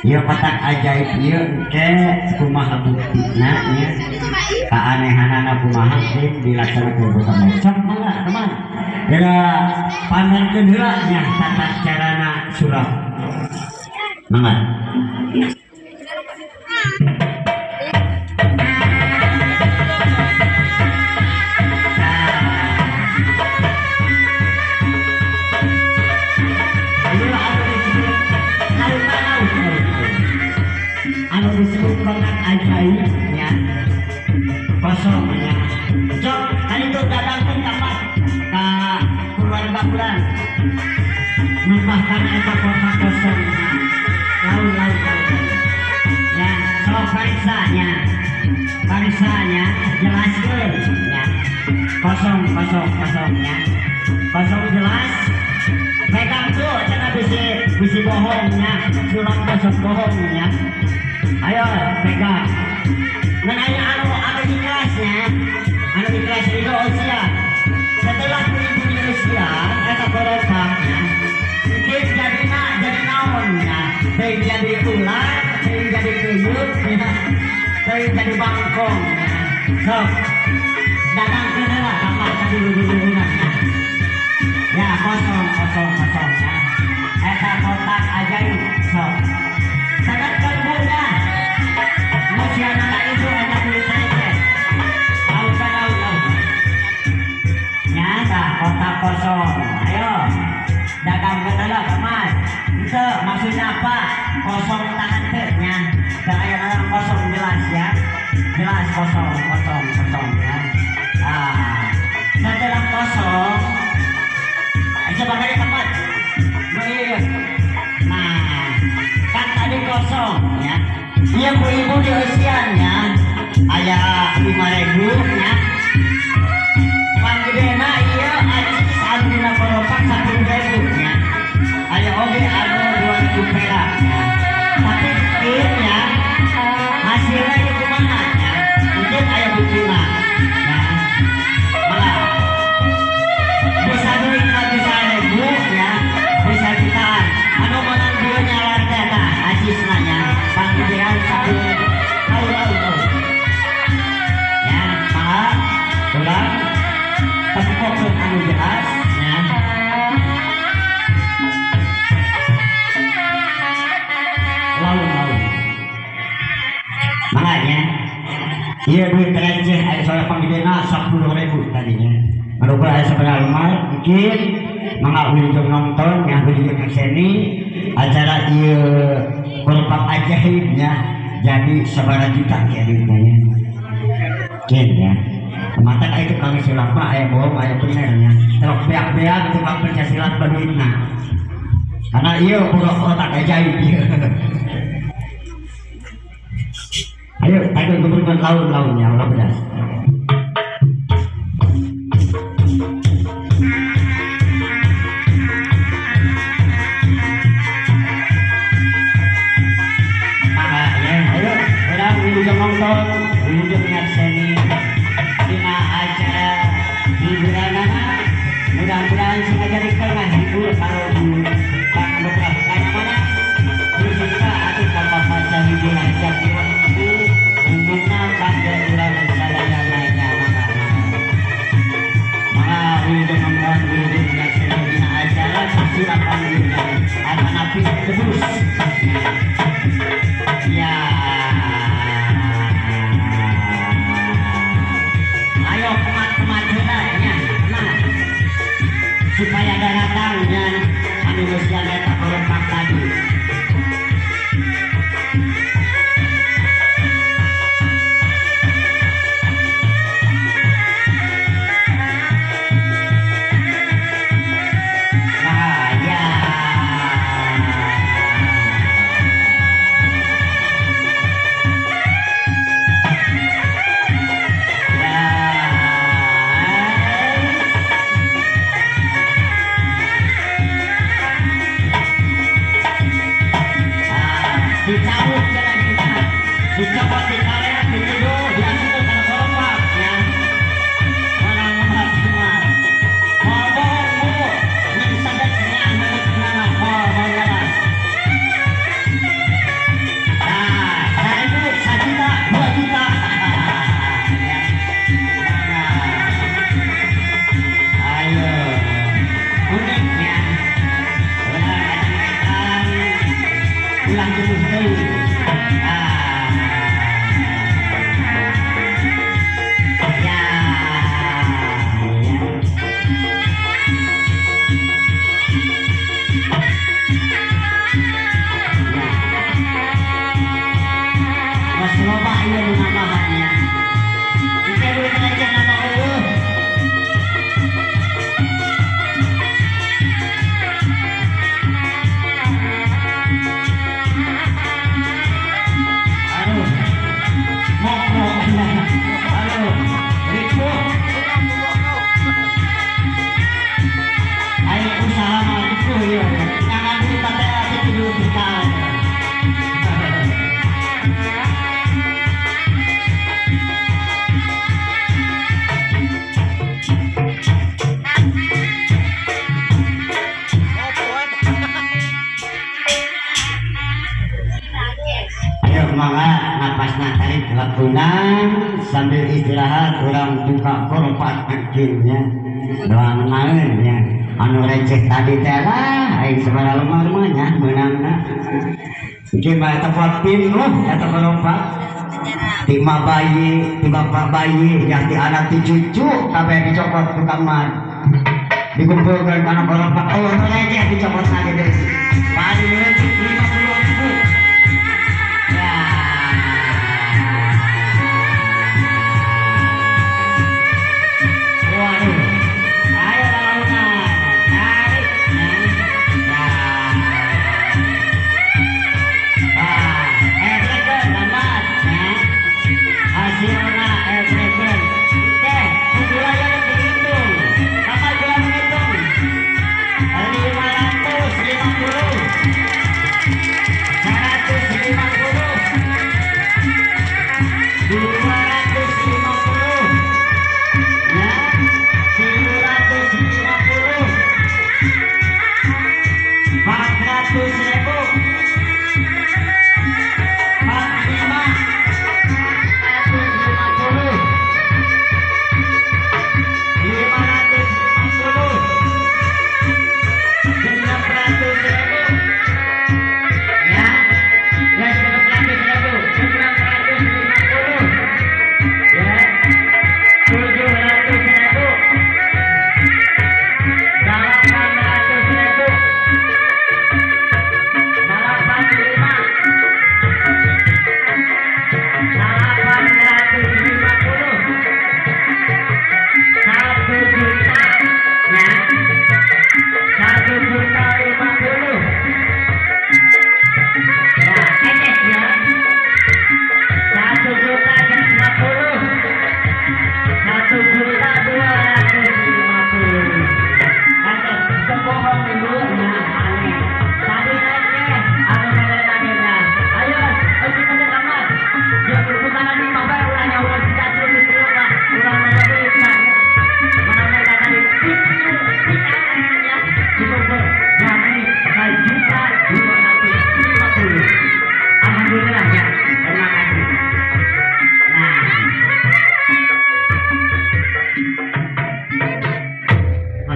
Ieu kotak ajaib ieu ke kumaha buktina nya keanehanana kumaha dilaksanakeun ku sampeyan sok mangga teman geura pamerkeun heula nya tata carana surah mangga. Anu disebut kotak ajaibnya kosongnya cok kan itu datangkan kapan ke keluarga bulan membahkan eta kotak kosongnya lalu ya so pariksanya jelaskan ya kosong ya kosong jelas pegang tuh jangan bisi bohongnya sulam kosong bohongnya. Ayo pegang. Menanya anu di kelasnya, di kelas itu usia. Setelah bunyi usia, kata koroknya, mungkin jadi naonnya, jadi ular, jadi tuyul, jadi bangkong. So, datang ke nela, dapat tadi dulu-dulunya. Ya kosong ya. Eta kotak ajaib. So, sangat kalbunya. Musiana itu ada tulisannya. Tahu. Nyata kotak kosong. Ayo, dagang kenala teman. Itu maksudnya apa? Kosong tahan ternya. Dan ayat dalam kosong jelas ya. Jelas kosong ya. Setelah kosong, coba kali teman. Nah, kan tadi kosong ya. Dia ibu di usianya ayah 5.000 nya Bang Gedena iya acis adina koropak 1.000 nya ayah oge anu 2.000 perak nya tapi pikirnya hasilnya itu kumaha nya mungkin ayah bukina ya malah bisa duit nanti 1.000 ya bisa jutaan anu menang dia nyalar teta acis nanya Bang Gedean tahu ya malah ulang tepuk anu jelas ya lalu makanya iya duit receh ada soal panggilnya 10.000 tadinya merubah ada sebenarnya lemar mungkin mengawin nonton yang beli seni acara iya kolpak ajaibnya jadi 11 juta ya duitnya ya mata itu kami silapa ayah bohong ayah benernya terus beak-beak tukang pencaksilat berduitnya karena iya kotak ajaib iya ayo ayo gubernur laun-launnya Allah bedas nonton ujung seni dina acara hiburan mudah-mudahan sengaja dikenal hibur kalau bang beberapa tanya mana berusaha atau tanpa masa hiburan jadi waktu umumnya pada ulang sadaya lainnya maka ujung nonton ujung seni dina acara silakan akan api terus ya supaya ada datangnya anu geus jaga tak korompak tadi tunang sambil istirahat orang buka korpat akhirnya doang naunnya anu receh tadi telah aing sabaraha lemah-lemahnya menangna mungkin mah tempat pin eta korpat ti mah bayi ti bapak bayi yang ti anak ti cucu kabeh dicopot ku kamar dikumpulkan kana korpat oh receh dicopot lagi deh paling leutik 50.000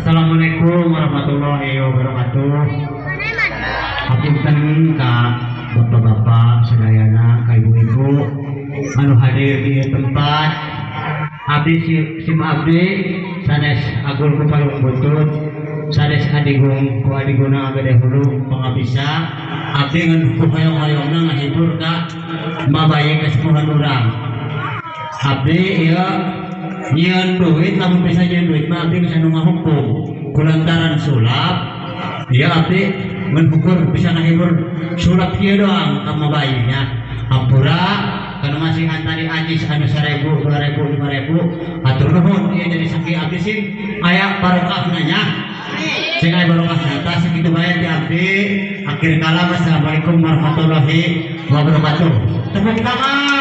Assalamualaikum warahmatullahi wabarakatuh. Hapunten ka bapak-bapak sadayana ka ibu-ibu anu hadir di tempat abdi sim abdi sanes agul ku palung butut sanes adigung ku adiguna gede hulu pangabisa abdi ngan ku hoyong-hoyongna ngahibur ka mabaye ka sepuhan urang abdi ieu nyian duit lamun bisa nyian duit mah abdi bisa nu ngahukum kulantaran sulap dia abdi mengukur bisa ngahibur sulap kieu doang ka mabayinya hampura kana masih antari ajis anu 1.000 2.000 5.000 atur nuhun ieu jadi saki abdi sing aya barokahna nya sing aya barokahna tah sakitu bae ti abdi akhir kalam. Assalamualaikum warahmatullahi wabarakatuh. Tepuk tangan.